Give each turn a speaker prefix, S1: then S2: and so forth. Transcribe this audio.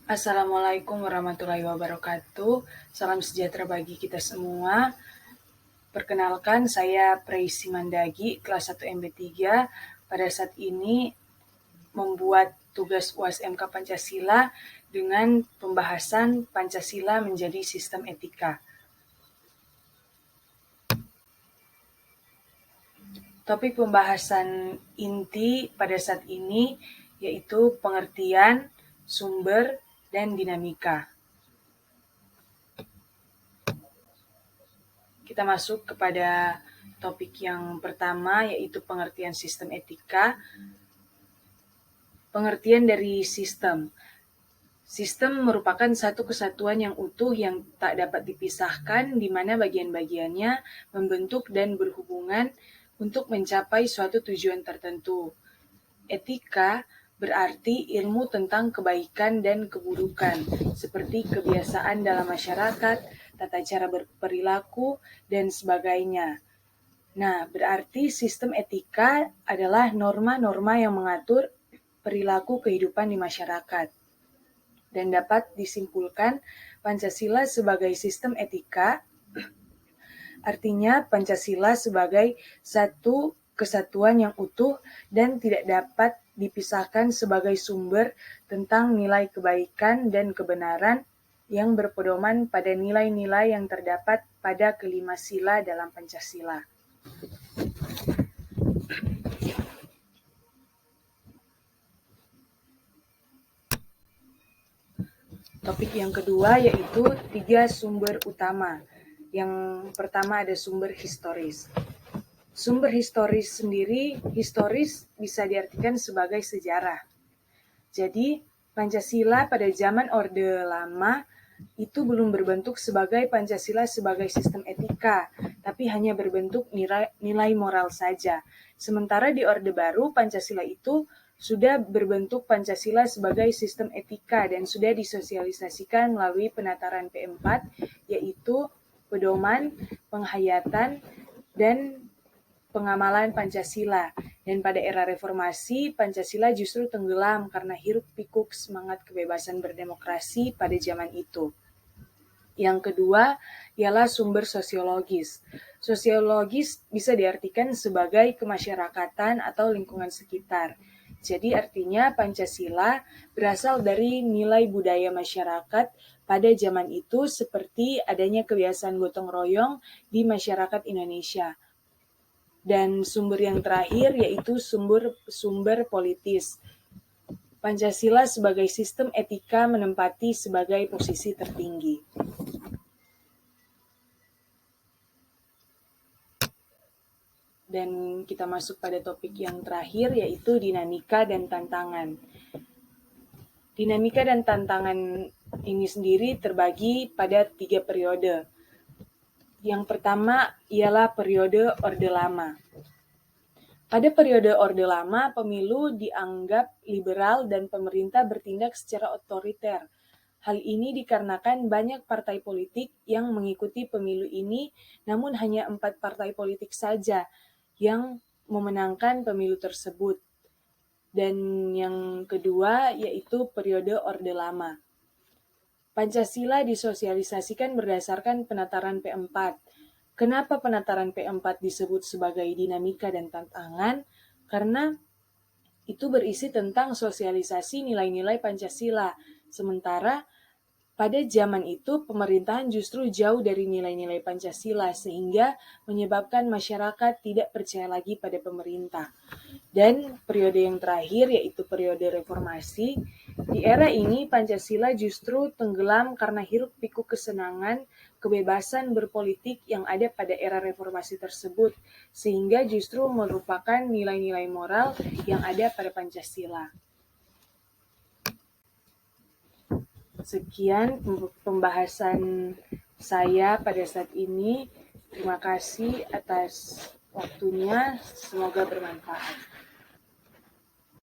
S1: Assalamualaikum warahmatullahi wabarakatuh. Salam sejahtera bagi kita semua. Perkenalkan, saya Preisi Mandagi, kelas 1 MB3. Pada saat ini membuat tugas UAS MK Pancasila dengan pembahasan Pancasila menjadi sistem etika. Topik pembahasan inti pada saat ini yaitu pengertian, sumber, dan dinamika. Kita masuk kepada topik yang pertama, yaitu pengertian sistem etika. Pengertian dari sistem. Sistem merupakan satu kesatuan yang utuh yang tak dapat dipisahkan, di mana bagian-bagiannya membentuk dan berhubungan untuk mencapai suatu tujuan tertentu. Etika berarti ilmu tentang kebaikan dan keburukan, seperti kebiasaan dalam masyarakat, tata cara berperilaku, dan sebagainya. Nah, berarti sistem etika adalah norma-norma yang mengatur perilaku kehidupan di masyarakat. Dan dapat disimpulkan, Pancasila sebagai sistem etika, artinya Pancasila sebagai satu kesatuan yang utuh dan tidak dapat dipisahkan sebagai sumber tentang nilai kebaikan dan kebenaran yang berpedoman pada nilai-nilai yang terdapat pada kelima sila dalam Pancasila. Topik yang kedua yaitu 3 sumber utama. Yang pertama ada sumber historis. Sumber historis sendiri, historis bisa diartikan sebagai sejarah. Jadi, Pancasila pada zaman Orde Lama itu belum berbentuk sebagai Pancasila sebagai sistem etika, tapi hanya berbentuk nilai moral saja. Sementara di Orde Baru, Pancasila itu sudah berbentuk Pancasila sebagai sistem etika dan sudah disosialisasikan melalui penataran P4, yaitu pedoman, penghayatan, dan pengamalan Pancasila. Dan pada era reformasi, Pancasila justru tenggelam karena hiruk pikuk semangat kebebasan berdemokrasi pada zaman itu. Yang kedua ialah sumber sosiologis. Sosiologis bisa diartikan sebagai kemasyarakatan atau lingkungan sekitar. Jadi artinya Pancasila berasal dari nilai budaya masyarakat pada zaman itu seperti adanya kebiasaan gotong royong di masyarakat Indonesia. Dan sumber yang terakhir yaitu sumber politis. Pancasila sebagai sistem etika menempati sebagai posisi tertinggi. Dan kita masuk pada topik yang terakhir yaitu dinamika dan tantangan. Dinamika dan tantangan ini sendiri terbagi pada 3 periode. Yang pertama ialah periode Orde Lama. Pada periode Orde Lama, pemilu dianggap liberal dan pemerintah bertindak secara otoriter. Hal ini dikarenakan banyak partai politik yang mengikuti pemilu ini, namun hanya 4 partai politik saja yang memenangkan pemilu tersebut. Dan yang kedua yaitu periode Orde Lama. Pancasila disosialisasikan berdasarkan penataran P4. Kenapa penataran P4 disebut sebagai dinamika dan tantangan? Karena itu berisi tentang sosialisasi nilai-nilai Pancasila. Sementara pada zaman itu pemerintahan justru jauh dari nilai-nilai Pancasila sehingga menyebabkan masyarakat tidak percaya lagi pada pemerintah. Dan periode yang terakhir yaitu periode reformasi. Di era ini Pancasila justru tenggelam karena hiruk pikuk kesenangan kebebasan berpolitik yang ada pada era reformasi tersebut, sehingga justru merupakan nilai-nilai moral yang ada pada Pancasila. Sekian pembahasan saya pada saat ini. Terima kasih atas waktunya, semoga bermanfaat.